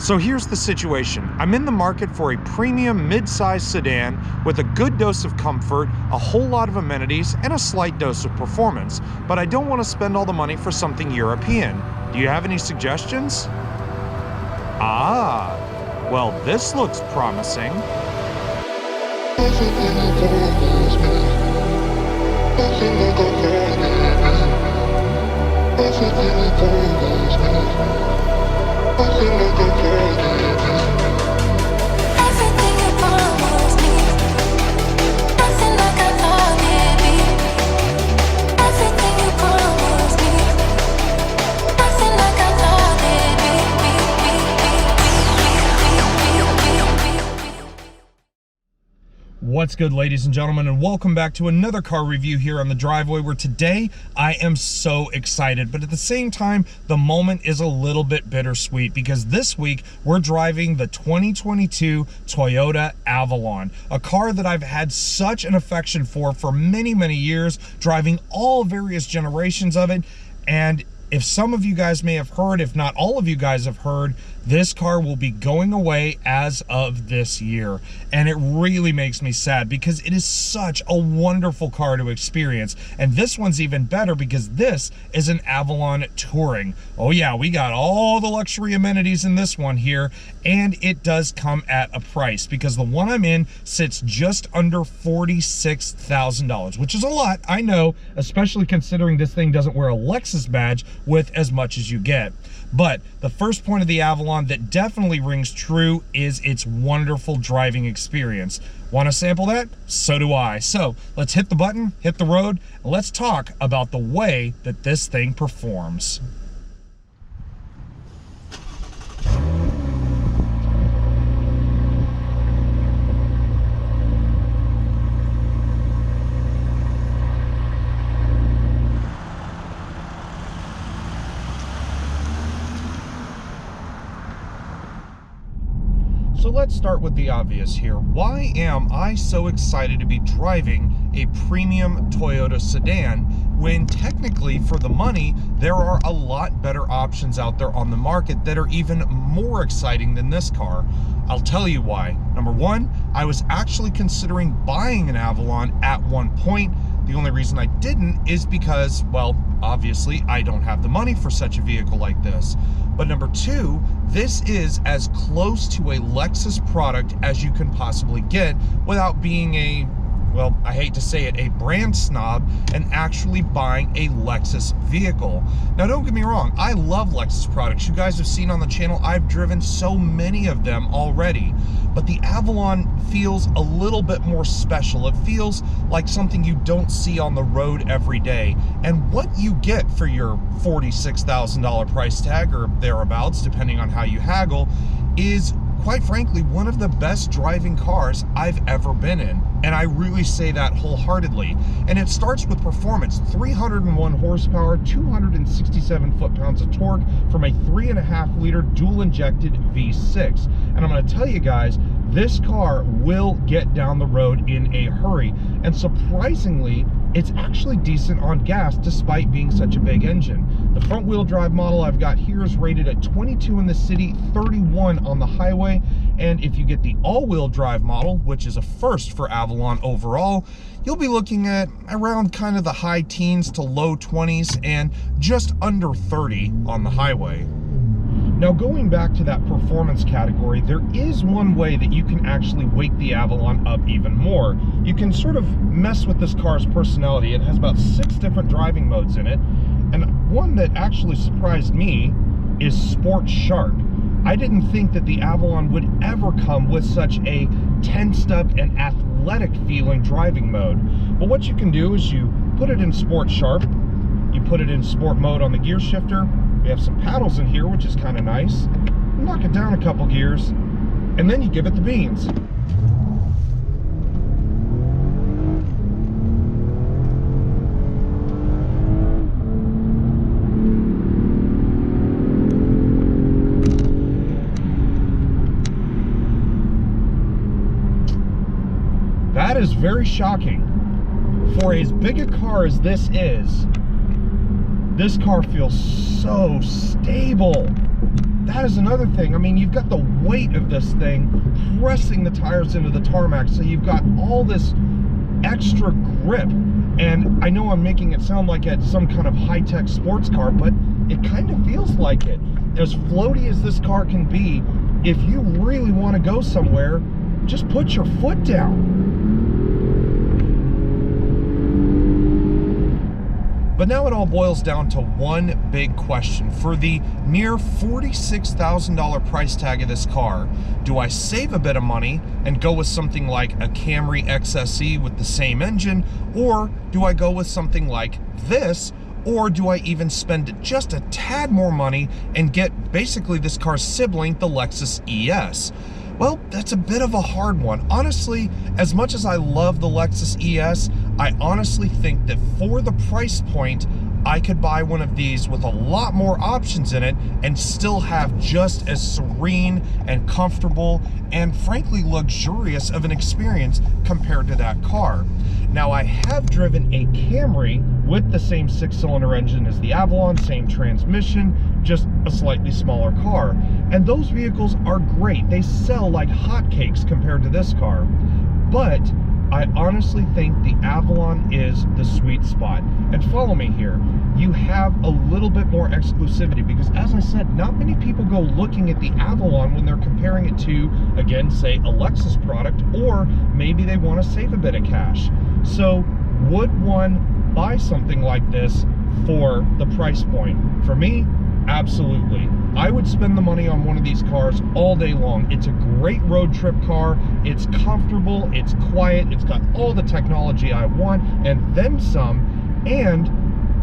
So here's the situation. I'm in the market for a premium mid-size sedan with a good dose of comfort, a whole lot of amenities, and a slight dose of performance, but I don't want to spend all the money for something European. Do you have any suggestions? Ah, well, this looks promising. What's good, ladies and gentlemen, and welcome back to another car review here on the driveway, where today I am so excited, but at the same time the moment is a little bit bittersweet because this week we're driving the 2022 Toyota Avalon, a car that I've had such an affection for many years, driving all various generations of it. And if some of you guys may have heard, if not all of you guys have heard, this car will be going away as of this year. And it really makes me sad because it is such a wonderful car to experience. And this one's even better because this is an Avalon Touring. Oh yeah, we got all the luxury amenities in this one here, and it does come at a price because the one I'm in sits just under $46,000, which is a lot, I know, especially considering this thing doesn't wear a Lexus badge with as much as you get. But the first point of the Avalon that definitely rings true is its wonderful driving experience. Want to sample that? So do I. So let's hit the button, hit the road, and let's talk about the way that this thing performs. So let's start with the obvious here. Why am I so excited to be driving a premium Toyota sedan when technically for the money there are a lot better options out there on the market that are even more exciting than this car? I'll tell you why. Number one, I was actually considering buying an Avalon at one point. The only reason I didn't is because, well, obviously I don't have the money for such a vehicle like this. But number two, this is as close to a Lexus product as you can possibly get without being a, well, I hate to say it, a brand snob and actually buying a Lexus vehicle. Now, don't get me wrong, I love Lexus products. You guys have seen on the channel, I've driven so many of them already. But the Avalon feels a little bit more special. It feels like something you don't see on the road every day. And what you get for your $46,000 price tag or thereabouts, depending on how you haggle, is quite frankly one of the best driving cars I've ever been in. And I really say that wholeheartedly. And it starts with performance: 301 horsepower, 267 foot-pounds of torque from a 3.5-liter dual-injected V6. And I'm going to tell you guys, this car will get down the road in a hurry. And surprisingly, it's actually decent on gas despite being such a big engine. The front-wheel drive model I've got here is rated at 22 in the city, 31 on the highway. And if you get the all-wheel drive model, which is a first for Avalon overall, you'll be looking at around kind of the high teens to low 20s and just under 30 on the highway. Now, going back to that performance category, there is one way that you can actually wake the Avalon up even more. You can sort of mess with this car's personality. It has about 6 different driving modes in it, and one that actually surprised me is Sport Sharp. I didn't think that the Avalon would ever come with such a tensed up and athletic feeling driving mode. But what you can do is you put it in Sport Sharp, you put it in sport mode on the gear shifter. We have some paddles in here, which is kind of nice. Knock it down a couple gears, and then you give it the beans. That is very shocking. For as big a car as this is, this car feels so stable. that is another thing. I mean, you've got the weight of this thing pressing the tires into the tarmac, so you've got all this extra grip. And I know I'm making it sound like it's some kind of high-tech sports car, but it kind of feels like it. As floaty as this car can be, if you really want to go somewhere, just put your foot down. But now it all boils down to one big question. For the near $46,000 price tag of this car, do I save a bit of money and go with something like a Camry XSE with the same engine, or do I go with something like this, or do I even spend just a tad more money and get basically this car's sibling, the Lexus ES? Well, that's a bit of a hard one. Honestly, as much as I love the Lexus ES, I honestly think that for the price point, I could buy one of these with a lot more options in it and still have just as serene and comfortable and frankly luxurious of an experience compared to that car. Now, I have driven a Camry with the same 6-cylinder engine as the Avalon, same transmission, just a slightly smaller car. And those vehicles are great. They sell like hotcakes compared to this car. But I honestly think the Avalon is the sweet spot. And follow me here. You have a little bit more exclusivity because, as I said, not many people go looking at the Avalon when they're comparing it to, again, say a Lexus product, or maybe they want to save a bit of cash. So would one buy something like this for the price point? For me, absolutely. I would spend the money on one of these cars all day long. It's a great road trip car. It's comfortable, it's quiet, it's got all the technology I want and then some, and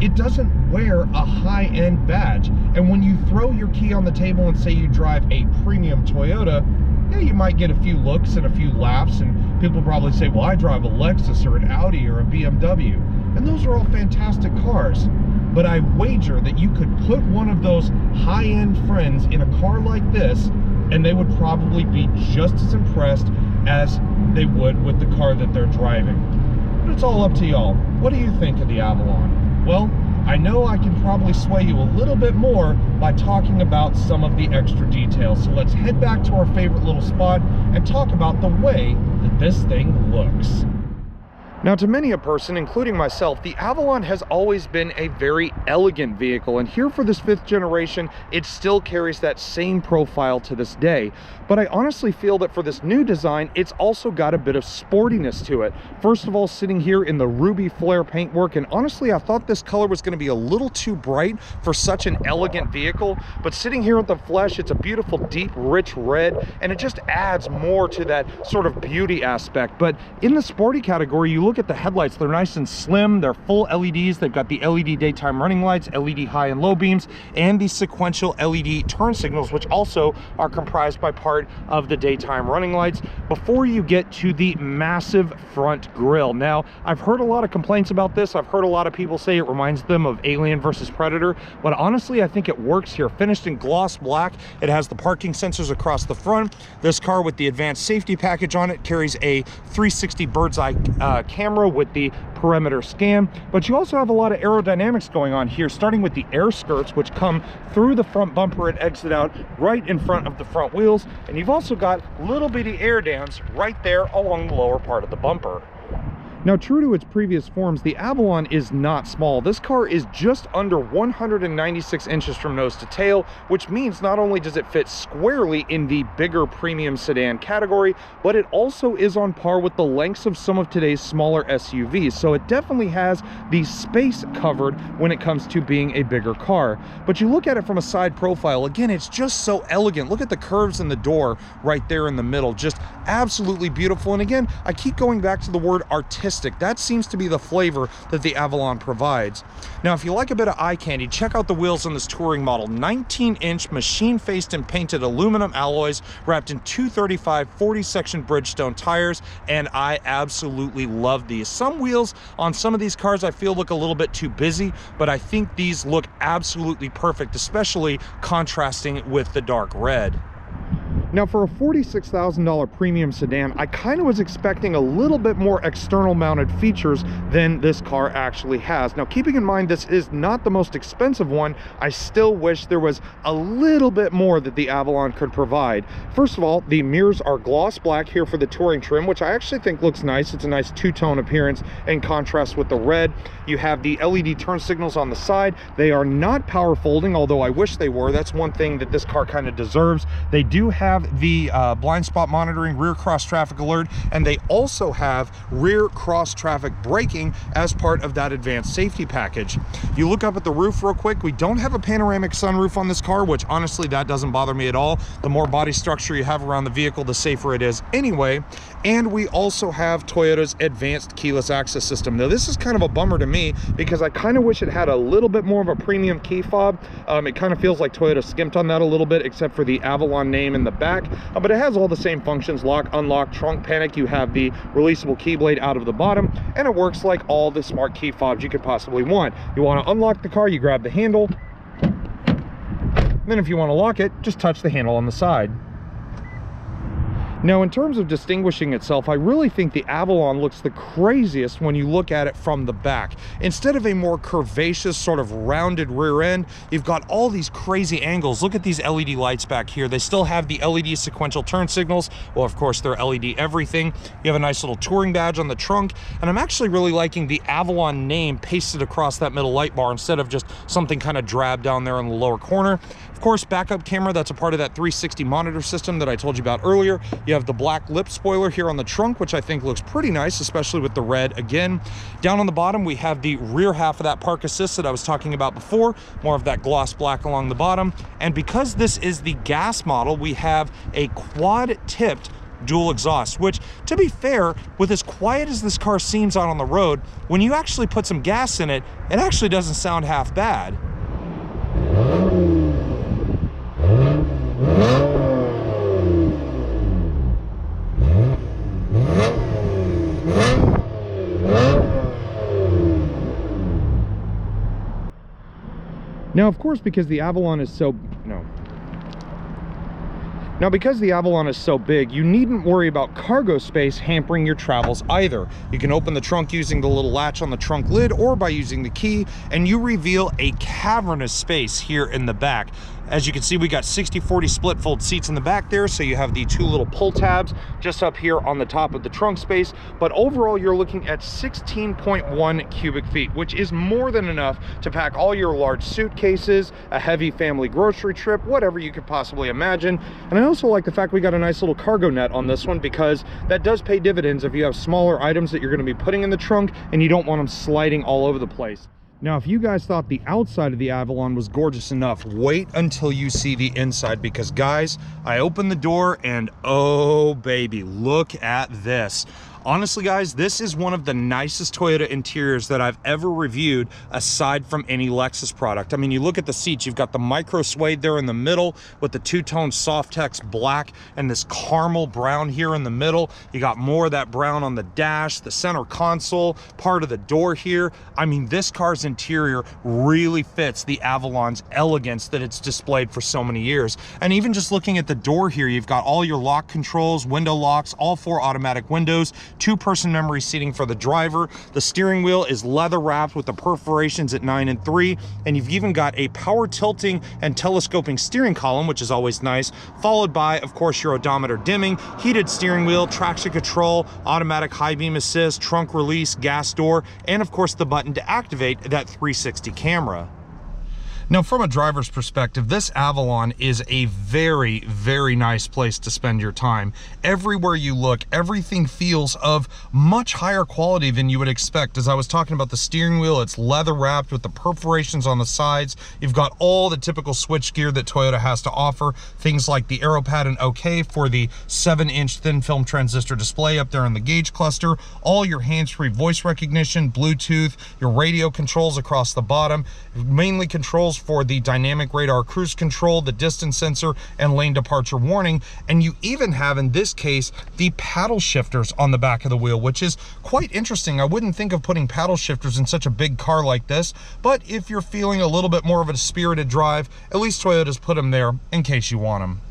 it doesn't wear a high-end badge. And when you throw your key on the table and say you drive a premium Toyota, yeah, you might get a few looks and a few laughs, and people probably say, well, I drive a Lexus or an Audi or a BMW. And those are all fantastic cars. But I wager that you could put one of those high-end friends in a car like this, and they would probably be just as impressed as they would with the car that they're driving. But it's all up to y'all. What do you think of the Avalon? Well, I know I can probably sway you a little bit more by talking about some of the extra details. So let's head back to our favorite little spot and talk about the way that this thing looks. Now, to many a person, including myself, the Avalon has always been a very elegant vehicle, and here for this 5th generation, it still carries that same profile to this day. But I honestly feel that for this new design, it's also got a bit of sportiness to it. First of all, sitting here in the ruby flare paintwork, and honestly, I thought this color was going to be a little too bright for such an elegant vehicle, but sitting here with the flesh, it's a beautiful, deep, rich red, and it just adds more to that sort of beauty aspect. But in the sporty category, you look at the headlights, they're nice and slim, they're full LEDs, they've got the LED daytime running lights, LED high and low beams, and the sequential LED turn signals, which also are comprised by part of the daytime running lights, before you get to the massive front grille. Now, I've heard a lot of complaints about this. I've heard a lot of people say it reminds them of Alien versus Predator, but honestly, I think it works here. Finished in gloss black, it has the parking sensors across the front. This car with the advanced safety package on it carries a 360 bird's eye camera with the perimeter scan, but you also have a lot of aerodynamics going on here, starting with the air skirts, which come through the front bumper and exit out right in front of the front wheels, and you've also got little bitty air dams right there along the lower part of the bumper. Now, true to its previous forms, the Avalon is not small. This car is just under 196 inches from nose to tail, which means not only does it fit squarely in the bigger premium sedan category, but it also is on par with the lengths of some of today's smaller SUVs. So it definitely has the space covered when it comes to being a bigger car. But you look at it from a side profile, again, it's just so elegant. Look at the curves in the door right there in the middle, just absolutely beautiful. And again, I keep going back to the word artistic. That seems to be the flavor that the Avalon provides. Now, if you like a bit of eye candy, check out the wheels on this touring model. 19-inch machine-faced and painted aluminum alloys wrapped in 235 40-section Bridgestone tires, and I absolutely love these. Some wheels on some of these cars I feel look a little bit too busy, but I think these look absolutely perfect, especially contrasting with the dark red. Now for a $46,000 premium sedan, I kind of was expecting a little bit more external mounted features than this car actually has. Now keeping in mind this is not the most expensive one, I still wish there was a little bit more that the Avalon could provide. First of all, the mirrors are gloss black here for the touring trim, which I actually think looks nice. It's a nice two-tone appearance in contrast with the red. You have the LED turn signals on the side. They are not power folding, although I wish they were. That's one thing that this car kind of deserves. They do have the blind spot monitoring, rear cross traffic alert, and they also have rear cross traffic braking as part of that advanced safety package. You look up at the roof real quick, we don't have a panoramic sunroof on this car, which honestly that doesn't bother me at all. The more body structure you have around the vehicle, the safer it is anyway. And we also have Toyota's advanced keyless access system. Now this is kind of a bummer to me because I kind of wish it had a little bit more of a premium key fob. It kind of feels like Toyota skimped on that a little bit, except for the Avalon name in the back. But it has all the same functions: lock, unlock, trunk panic. You have the releasable key blade out of the bottom, and it works like all the smart key fobs you could possibly want. You want to unlock the car, you grab the handle. Then if you want to lock it, just touch the handle on the side. Now, in terms of distinguishing itself, I really think the Avalon looks the craziest when you look at it from the back. Instead of a more curvaceous, sort of rounded rear end, you've got all these crazy angles. Look at these LED lights back here. They still have the LED sequential turn signals. Well, of course, they're LED everything. You have a nice little touring badge on the trunk, and I'm actually really liking the Avalon name pasted across that middle light bar instead of just something kind of drab down there in the lower corner. Of course, backup camera, that's a part of that 360 monitor system that I told you about earlier. You have the black lip spoiler here on the trunk, which I think looks pretty nice, especially with the red again. Down on the bottom, we have the rear half of that park assist that I was talking about before, more of that gloss black along the bottom. And because this is the gas model, we have a quad-tipped dual exhaust, which, to be fair, with as quiet as this car seems out on the road, when you actually put some gas in it, it actually doesn't sound half bad. Now, of course, because the Avalon is so big, you needn't worry about cargo space hampering your travels either. You can open the trunk using the little latch on the trunk lid or by using the key, and you reveal a cavernous space here in the back. As you can see, we got 60/40 split fold seats in the back there, so you have the two little pull tabs just up here on the top of the trunk space. But overall, you're looking at 16.1 cubic feet, which is more than enough to pack all your large suitcases, a heavy family grocery trip, whatever you could possibly imagine. And I also like the fact we got a nice little cargo net on this one, because that does pay dividends if you have smaller items that you're going to be putting in the trunk and you don't want them sliding all over the place. Now, if you guys thought the outside of the Avalon was gorgeous enough, wait until you see the inside, because guys, I opened the door and oh baby, look at this. Honestly, guys, this is one of the nicest Toyota interiors that I've ever reviewed, aside from any Lexus product. I mean, you look at the seats, you've got the micro suede there in the middle with the two-tone Softex black and this caramel brown here in the middle. You got more of that brown on the dash, the center console, part of the door here. I mean, this car's interior really fits the Avalon's elegance that it's displayed for so many years. And even just looking at the door here, you've got all your lock controls, window locks, all 4 automatic windows, 2-person memory seating for the driver. The steering wheel is leather wrapped with the perforations at 9 and 3, and you've even got a power tilting and telescoping steering column, which is always nice, followed by, of course, your odometer dimming, heated steering wheel, traction control, automatic high beam assist, trunk release, gas door, and of course the button to activate that 360 camera. Now, from a driver's perspective, this Avalon is a very, very nice place to spend your time. Everywhere you look, everything feels of much higher quality than you would expect. As I was talking about the steering wheel, it's leather wrapped with the perforations on the sides. You've got all the typical switch gear that Toyota has to offer. Things like the aero pad and OK for the 7-inch thin film transistor display up there in the gauge cluster, all your hands-free voice recognition, Bluetooth, your radio controls across the bottom, mainly controls for the dynamic radar cruise control, the distance sensor, and lane departure warning. And you even have, in this case, the paddle shifters on the back of the wheel, which is quite interesting. I wouldn't think of putting paddle shifters in such a big car like this, but if you're feeling a little bit more of a spirited drive, at least Toyota's put them there in case you want them.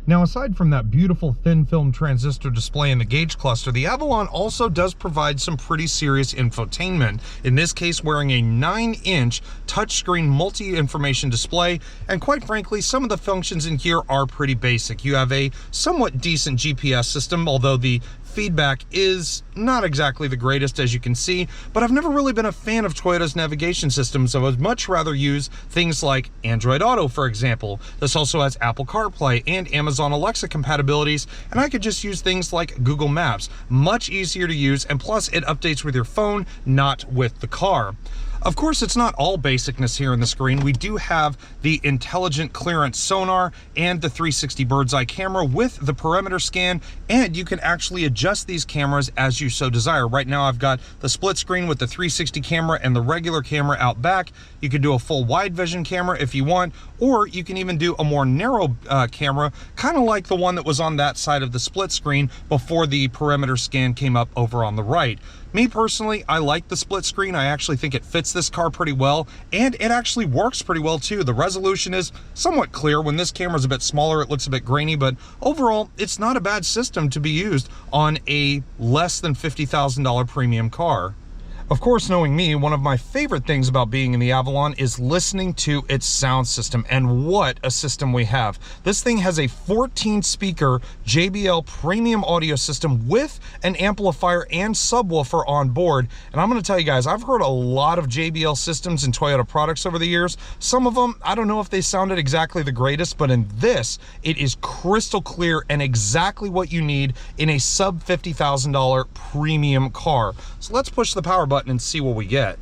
Now, aside from that beautiful thin film transistor display in the gauge cluster, the Avalon also does provide some pretty serious infotainment. In this case, wearing a 9-inch touchscreen multi-information display, and quite frankly, some of the functions in here are pretty basic. You have a somewhat decent GPS system, although the feedback is not exactly the greatest, as you can see, but I've never really been a fan of Toyota's navigation systems, so I would much rather use things like Android Auto, for example. This also has Apple CarPlay and Amazon Alexa compatibilities, and I could just use things like Google Maps. Much easier to use, and plus it updates with your phone, not with the car. Of course, it's not all basicness here on the screen. We do have the intelligent clearance sonar and the 360 bird's eye camera with the perimeter scan, and you can actually adjust these cameras as you so desire. Right now, I've got the split screen with the 360 camera and the regular camera out back. You can do a full wide vision camera if you want, or you can even do a more narrow camera, kind of like the one that was on that side of the split screen before the perimeter scan came up over on the right. Me personally, I like the split screen. I actually think it fits this car pretty well, and it actually works pretty well too. The resolution is somewhat clear. When this camera is a bit smaller, it looks a bit grainy, but overall, it's not a bad system to be used on a less than $50,000 premium car. Of course, knowing me, one of my favorite things about being in the Avalon is listening to its sound system, and what a system we have. This thing has a 14-speaker JBL premium audio system with an amplifier and subwoofer on board. And I'm going to tell you guys, I've heard a lot of JBL systems and Toyota products over the years. Some of them, I don't know if they sounded exactly the greatest, but in this, it is crystal clear and exactly what you need in a sub $50,000 premium car. So let's push the power button and see what we get.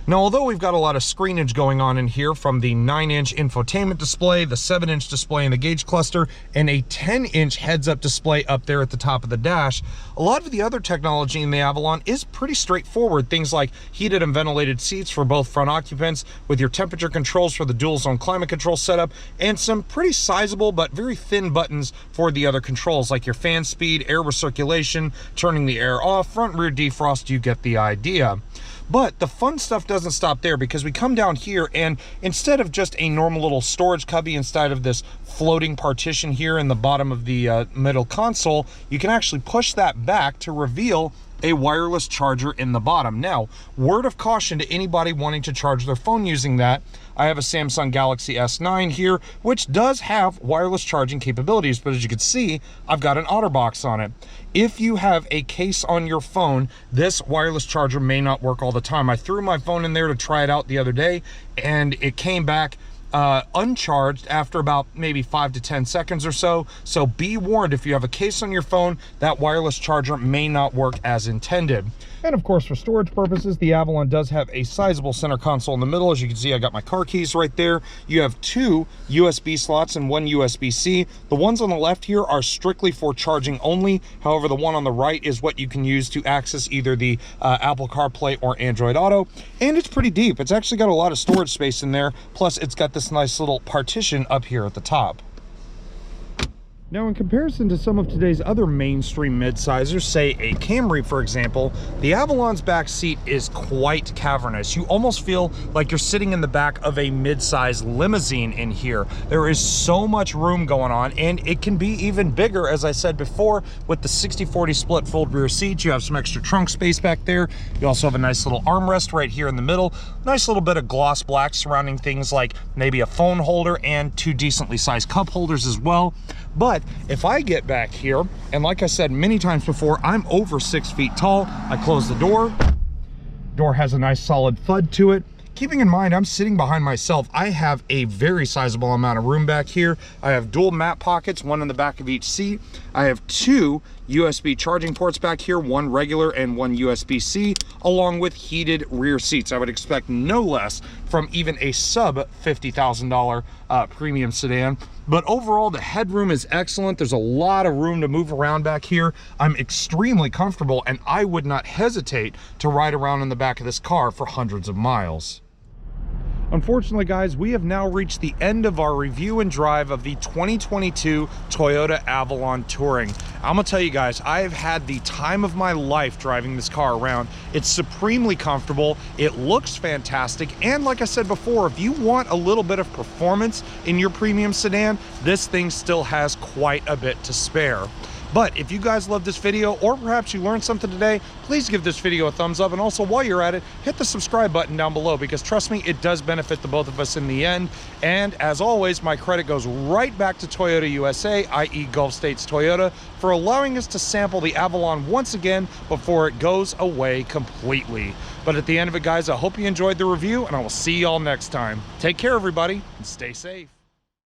Now, although we've got a lot of screenage going on in here from the 9-inch infotainment display, the 7-inch display in the gauge cluster, and a 10-inch heads-up display up there at the top of the dash, a lot of the other technology in the Avalon is pretty straightforward. Things like heated and ventilated seats for both front occupants, with your temperature controls for the dual-zone climate control setup, and some pretty sizable but very thin buttons for the other controls, like your fan speed, air recirculation, turning the air off, front rear defrost. You get the idea. But the fun stuff doesn't stop there, because we come down here, and instead of just a normal little storage cubby inside of this floating partition here in the bottom of the middle console, you can actually push that back to reveal a wireless charger in the bottom. Now, word of caution to anybody wanting to charge their phone using that, I have a Samsung Galaxy S9 here, which does have wireless charging capabilities, but as you can see, I've got an OtterBox on it. If you have a case on your phone, this wireless charger may not work all the time. I threw my phone in there to try it out the other day, and it came back uncharged after about maybe 5 to 10 seconds or so. So be warned, if you have a case on your phone, that wireless charger may not work as intended. And of course, for storage purposes, the Avalon does have a sizable center console in the middle. As you can see, I got my car keys right there. You have 2 USB slots and 1 USB-C. The ones on the left here are strictly for charging only. However, the one on the right is what you can use to access either the Apple CarPlay or Android Auto. And it's pretty deep. It's actually got a lot of storage space in there. Plus, it's got this nice little partition up here at the top. Now, in comparison to some of today's other mainstream midsizers, say a Camry, for example, the Avalon's back seat is quite cavernous. You almost feel like you're sitting in the back of a midsize limousine in here. There is so much room going on, and it can be even bigger, as I said before, with the 60/40 split fold rear seats. You have some extra trunk space back there. You also have a nice little armrest right here in the middle. Nice little bit of gloss black surrounding things like maybe a phone holder and 2 decently sized cup holders as well. But if I get back here, and like I said many times before, I'm over 6 feet tall. I close the door. Door has a nice solid thud to it. Keeping in mind, I'm sitting behind myself. I have a very sizable amount of room back here. I have dual map pockets, one in the back of each seat. I have 2 USB charging ports back here, 1 regular and 1 USB-C, along with heated rear seats. I would expect no less from even a sub $50,000 premium sedan. But overall, the headroom is excellent. There's a lot of room to move around back here. I'm extremely comfortable, and I would not hesitate to ride around in the back of this car for hundreds of miles. Unfortunately, guys, we have now reached the end of our review and drive of the 2022 Toyota Avalon Touring. I'm gonna tell you guys, I have had the time of my life driving this car around. It's supremely comfortable, it looks fantastic, and like I said before, if you want a little bit of performance in your premium sedan, this thing still has quite a bit to spare. But if you guys love this video, or perhaps you learned something today, please give this video a thumbs up. And also, while you're at it, hit the subscribe button down below, because trust me, it does benefit the both of us in the end. And as always, my credit goes right back to Toyota USA, i.e. Gulf States Toyota, for allowing us to sample the Avalon once again before it goes away completely. But at the end of it, guys, I hope you enjoyed the review, and I will see y'all next time. Take care, everybody, and stay safe.